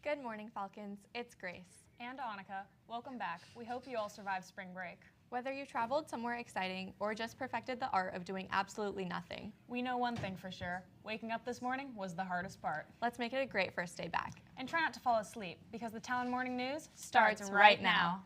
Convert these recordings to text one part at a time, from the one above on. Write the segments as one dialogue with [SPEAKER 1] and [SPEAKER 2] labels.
[SPEAKER 1] Good morning, Falcons. It's Grace.
[SPEAKER 2] And Annika. Welcome back. We hope you all survived spring break.
[SPEAKER 1] Whether you traveled somewhere exciting or just perfected the art of doing absolutely nothing,
[SPEAKER 2] we know one thing for sure. Waking up this morning was the hardest part.
[SPEAKER 1] Let's make it a great first day back.
[SPEAKER 2] And try not to fall asleep, because the Talon Morning News starts
[SPEAKER 1] right now.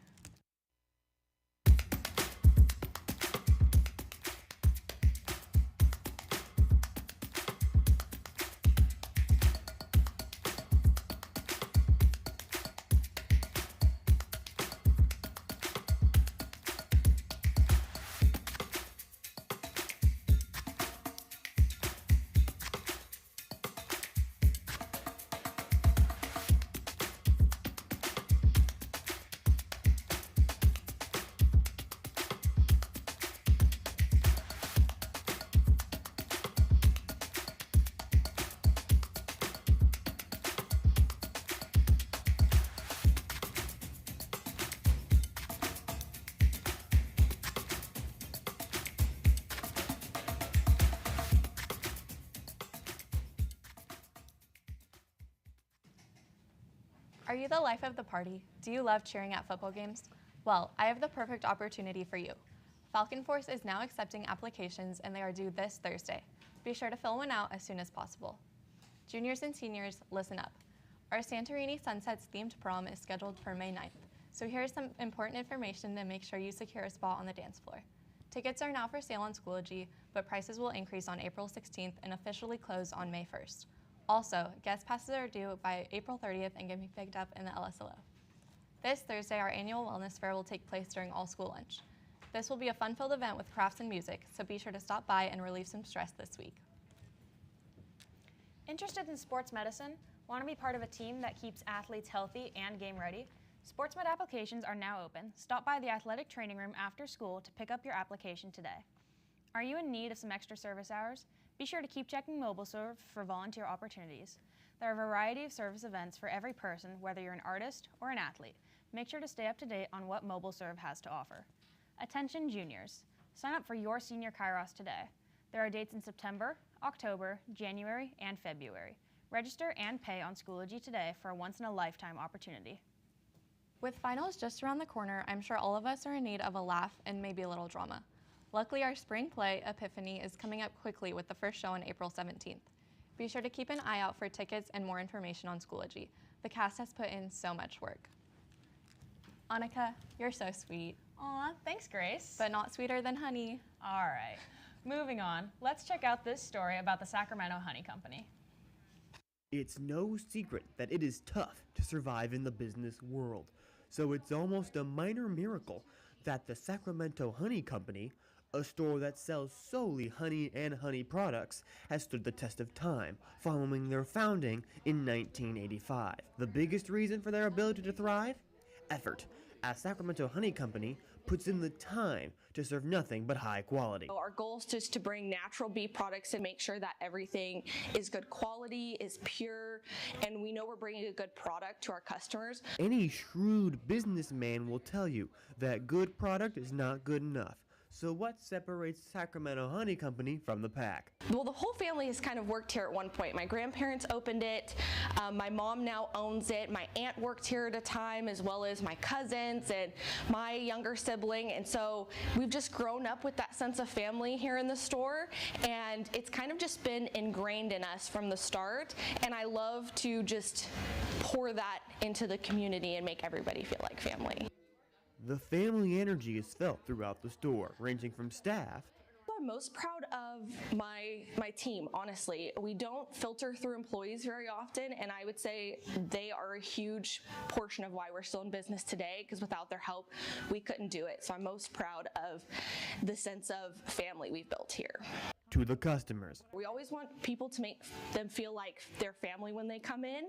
[SPEAKER 1] Are you the life of the party? Do you love cheering at football games? Well, I have the perfect opportunity for you. Falcon Force is now accepting applications and they are due this Thursday. Be sure to fill one out as soon as possible. Juniors and seniors, listen up. Our Santorini Sunsets themed prom is scheduled for May 9th, so here's some important information to make sure you secure a spot on the dance floor. Tickets are now for sale on Schoology, but prices will increase on April 16th and officially close on May 1st. Also, guest passes are due by April 30th and can be picked up in the LSLO. This Thursday, our annual wellness fair will take place during all school lunch. This will be a fun-filled event with crafts and music, so be sure to stop by and relieve some stress this week.
[SPEAKER 2] Interested in sports medicine? Want to be part of a team that keeps athletes healthy and game ready? Sports med applications are now open. Stop by the athletic training room after school to pick up your application today. Are you in need of some extra service hours? Be sure to keep checking MobileServe for volunteer opportunities. There are a variety of service events for every person, whether you're an artist or an athlete. Make sure to stay up to date on what MobileServe has to offer. Attention juniors, sign up for your senior Kairos today. There are dates in September, October, January, and February. Register and pay on Schoology today for a once-in-a-lifetime opportunity.
[SPEAKER 1] With finals just around the corner, I'm sure all of us are in need of a laugh and maybe a little drama. Luckily, our spring play, Epiphany, is coming up quickly with the first show on April 17th. Be sure to keep an eye out for tickets and more information on Schoology. The cast has put in so much work. Annika, you're so sweet.
[SPEAKER 2] Aw, thanks, Grace.
[SPEAKER 1] But not sweeter than honey.
[SPEAKER 2] All right, moving on. Let's check out this story about the Sacramento Honey Company.
[SPEAKER 3] It's no secret that it is tough to survive in the business world, so it's almost a minor miracle that the Sacramento Honey Company, a store that sells solely honey and honey products, has stood the test of time following their founding in 1985. The biggest reason for their ability to thrive? Effort, as Sacramento Honey Company puts in the time to serve nothing but high quality.
[SPEAKER 4] Our goal is just to bring natural bee products and make sure that everything is good quality, is pure, and we know we're bringing a good product to our customers.
[SPEAKER 3] Any shrewd businessman will tell you that good product is not good enough. So what separates Sacramento Honey Company from the pack?
[SPEAKER 4] Well, the whole family has kind of worked here at one point. My grandparents opened it. My mom now owns it. My aunt worked here at a time, as well as my cousins and my younger sibling. And so we've just grown up with that sense of family here in the store. And it's kind of just been ingrained in us from the start. And I love to just pour that into the community and make everybody feel like family.
[SPEAKER 3] The family energy is felt throughout the store, ranging from staff.
[SPEAKER 4] I'm most proud of my team, honestly. We don't filter through employees very often, and I would say they are a huge portion of why we're still in business today, because without their help, we couldn't do it. So I'm most proud of the sense of family we've built here.
[SPEAKER 3] to the customers.
[SPEAKER 4] We always want people to make them feel like they're family when they come in.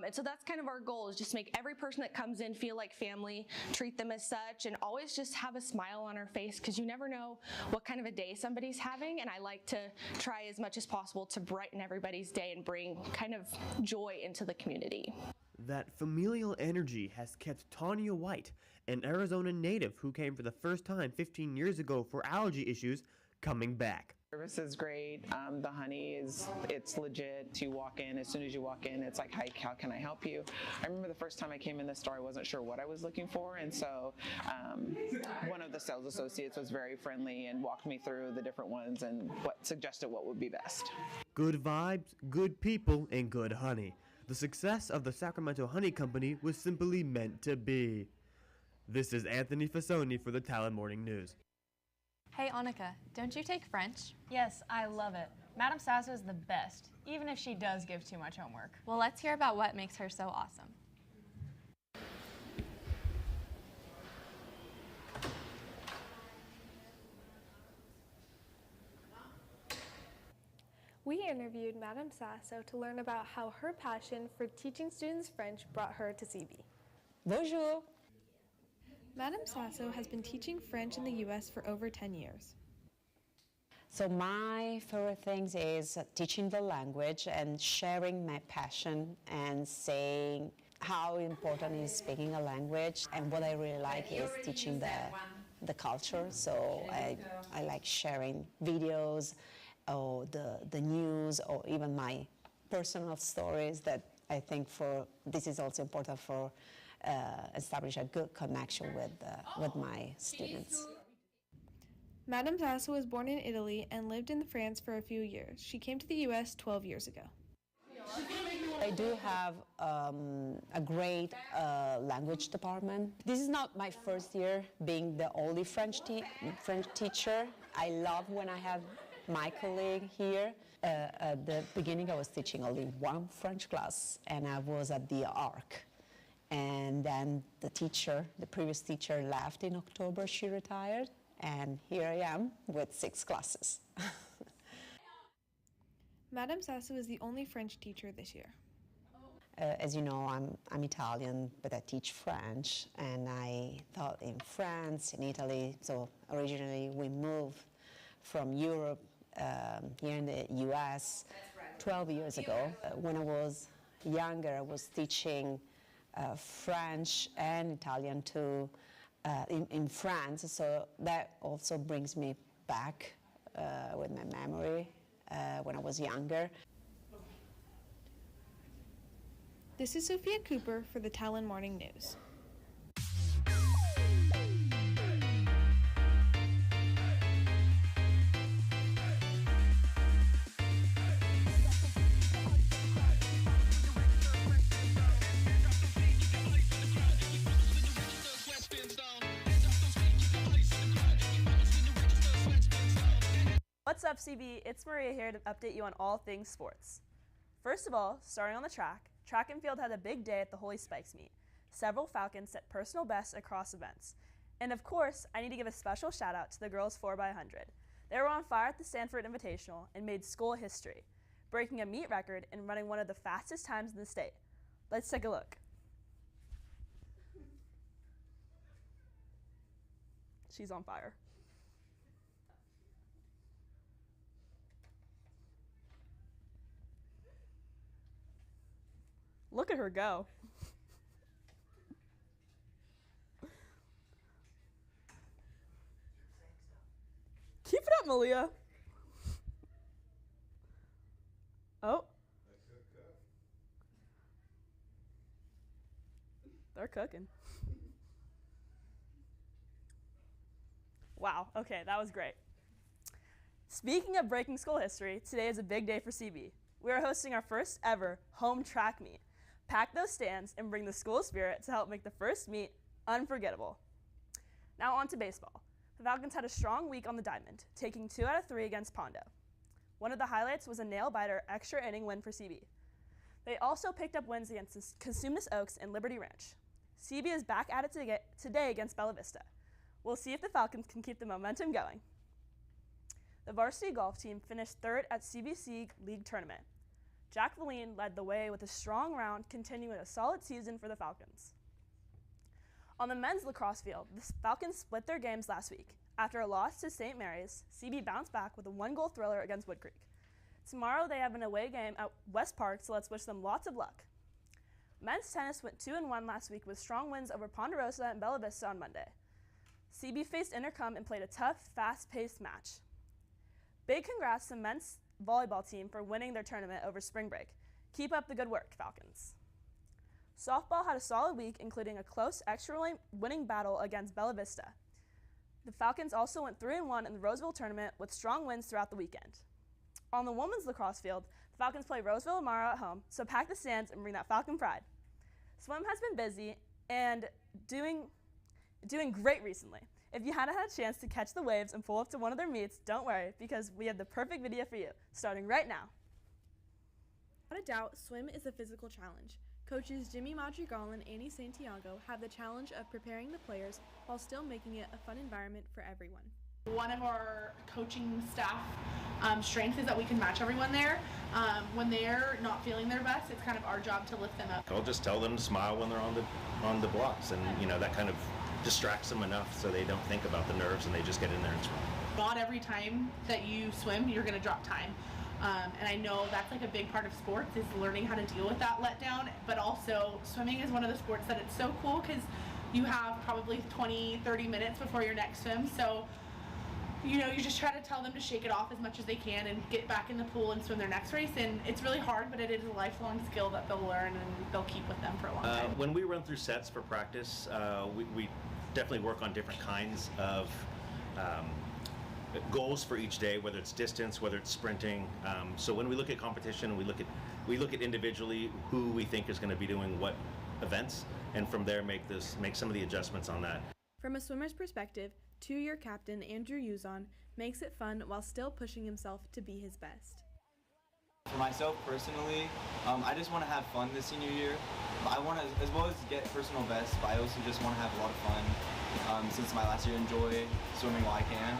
[SPEAKER 4] And so that's kind of our goal, is just make every person that comes in feel like family, treat them as such, and always just have a smile on our face, because you never know what kind of a day somebody's having. And I like to try as much as possible to brighten everybody's day and bring kind of joy into the community.
[SPEAKER 3] That familial energy has kept Tanya White, an Arizona native who came for the first time 15 years ago for allergy issues, coming back.
[SPEAKER 5] Service is great. The honey it's legit. You walk in, as soon as you walk in, it's like, hi, how can I help you? I remember the first time I came in the store, I wasn't sure what I was looking for, and so one of the sales associates was very friendly and walked me through the different ones and suggested what would be best. Good
[SPEAKER 3] vibes, good people, and good honey. The success of the Sacramento Honey Company was simply meant to be. This is Anthony Fasoni for the Talon Morning News.
[SPEAKER 1] Hey Annika, don't you take French?
[SPEAKER 2] Yes, I love it. Madame Sasso is the best, even if she does give too much homework.
[SPEAKER 1] Well, let's hear about what makes her so awesome.
[SPEAKER 6] We interviewed Madame Sasso to learn about how her passion for teaching students French brought her to CB.
[SPEAKER 7] Bonjour!
[SPEAKER 6] Madame Sasso has been teaching French in the U.S. for over 10 years.
[SPEAKER 7] So my favorite things is teaching the language and sharing my passion and saying how important is speaking a language, and what I really like is teaching the culture. So I like sharing videos or the news, or even my personal stories, that I think this is also important for establish a good connection with my students.
[SPEAKER 6] Madame Sasso was born in Italy and lived in France for a few years. She came to the U.S. 12 years ago.
[SPEAKER 7] I do have a great language department. This is not my first year being the only French teacher. I love when I have my colleague here. At the beginning, I was teaching only one French class, and I was at the ARC. And then the previous teacher left in October. She retired, and here I am with 6 classes.
[SPEAKER 6] Madame Sasso is the only French teacher this year.
[SPEAKER 7] As you know, I'm Italian, but I teach French, and I taught in France, in Italy. So originally we moved from Europe here in the US 12 years ago. When I was younger, I was teaching French and Italian too in France, so that also brings me back with my memory when I was younger.
[SPEAKER 6] This is Sophia Cooper for the Talon Morning News.
[SPEAKER 8] What's up, CB? It's Maria here to update you on all things sports. First of all, starting on the track and field had a big day at the Holy Spikes meet. Several Falcons set personal bests across events. And of course, I need to give a special shout out to the girls 4x100. They were on fire at the Stanford Invitational and made school history, breaking a meet record and running one of the fastest times in the state. Let's take a look. She's on fire. Look at her go. Keep it up, Malia. Oh. They're cooking. Wow, okay, that was great. Speaking of breaking school history, today is a big day for CB. We are hosting our first ever home track meet. Pack those stands and bring the school spirit to help make the first meet unforgettable. Now on to baseball. The Falcons had a strong week on the diamond, taking 2 out of 3 against Pondo. One of the highlights was a nail-biter extra inning win for CB. They also picked up wins against Cosumnes Oaks and Liberty Ranch. CB is back at it today against Bella Vista. We'll see if the Falcons can keep the momentum going. The varsity golf team finished third at CBC League Tournament. Jack Valine led the way with a strong round, continuing a solid season for the Falcons. On the men's lacrosse field, the Falcons split their games last week. After a loss to St. Mary's, CB bounced back with a 1-goal thriller against Wood Creek. Tomorrow they have an away game at West Park, so let's wish them lots of luck. Men's tennis went 2-1 last week with strong wins over Ponderosa and Bella Vista on Monday. CB faced Intercom and played a tough, fast-paced match. Big congrats to the men's volleyball team for winning their tournament over spring break. Keep up the good work, Falcons. Softball had a solid week, including a close extra winning battle against Bella Vista. The Falcons also went 3-1 in the Roseville tournament with strong wins throughout the weekend. On the women's lacrosse field, the Falcons play Roseville tomorrow at home, so pack the stands and bring that Falcon pride. Swim has been busy and doing great recently. If you hadn't had a chance to catch the waves and pull up to one of their meets, don't worry, because we have the perfect video for you, starting right now.
[SPEAKER 6] Without a doubt, swim is a physical challenge. Coaches Jimmy Madrigal and Annie Santiago have the challenge of preparing the players while still making it a fun environment for everyone.
[SPEAKER 9] One of our coaching staff strengths is that we can match everyone there. When they're not feeling their best, it's kind of our job to lift them up.
[SPEAKER 10] I'll just tell them to smile when they're on the blocks, and that kind of distracts them enough so they don't think about the nerves and they just get in there and swim.
[SPEAKER 9] Not every time that you swim, you're going to drop time. And I know that's like a big part of sports is learning how to deal with that letdown, but also swimming is one of the sports that it's so cool because you have probably 20-30 minutes before your next swim, so you just try to tell them to shake it off as much as they can and get back in the pool and swim their next race. And it's really hard, but it is a lifelong skill that they'll learn and they'll keep with them for a long time.
[SPEAKER 10] When we run through sets for practice, we definitely work on different kinds of goals for each day, whether it's distance, whether it's sprinting. So when we look at competition, we look at individually who we think is going to be doing what events, and from there make some of the adjustments on that.
[SPEAKER 6] From a swimmer's perspective, two-year captain Andrew Uzon makes it fun while still pushing himself to be his best.
[SPEAKER 11] For myself personally, I just want to have fun this senior year. I want to, as well as get personal best, but I also just want to have a lot of fun. Since my last year, enjoy swimming while I can.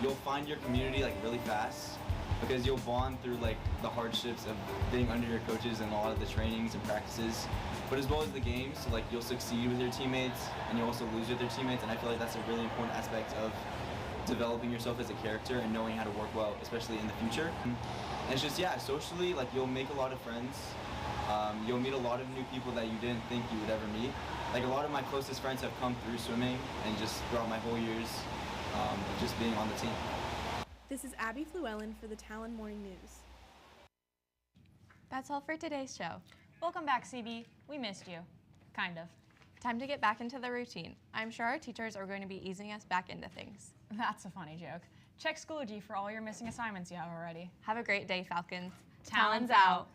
[SPEAKER 11] You'll find your community really fast because you'll bond through the hardships of being under your coaches and a lot of the trainings and practices. But as well as the games, so you'll succeed with your teammates and you'll also lose with your teammates, and I feel like that's a really important aspect of developing yourself as a character and knowing how to work well, especially in the future. And it's just, socially, you'll make a lot of friends. You'll meet a lot of new people that you didn't think you would ever meet. A lot of my closest friends have come through swimming and just throughout my whole years of just being on the team.
[SPEAKER 6] This is Abby Fluellen for the Talon Morning News.
[SPEAKER 1] That's all for today's show.
[SPEAKER 2] Welcome back, CB. We missed you. Kind of.
[SPEAKER 1] Time to get back into the routine. I'm sure our teachers are going to be easing us back into things.
[SPEAKER 2] That's a funny joke. Check Schoology for all your missing assignments you have already.
[SPEAKER 1] Have a great day, Falcons.
[SPEAKER 2] Talons out.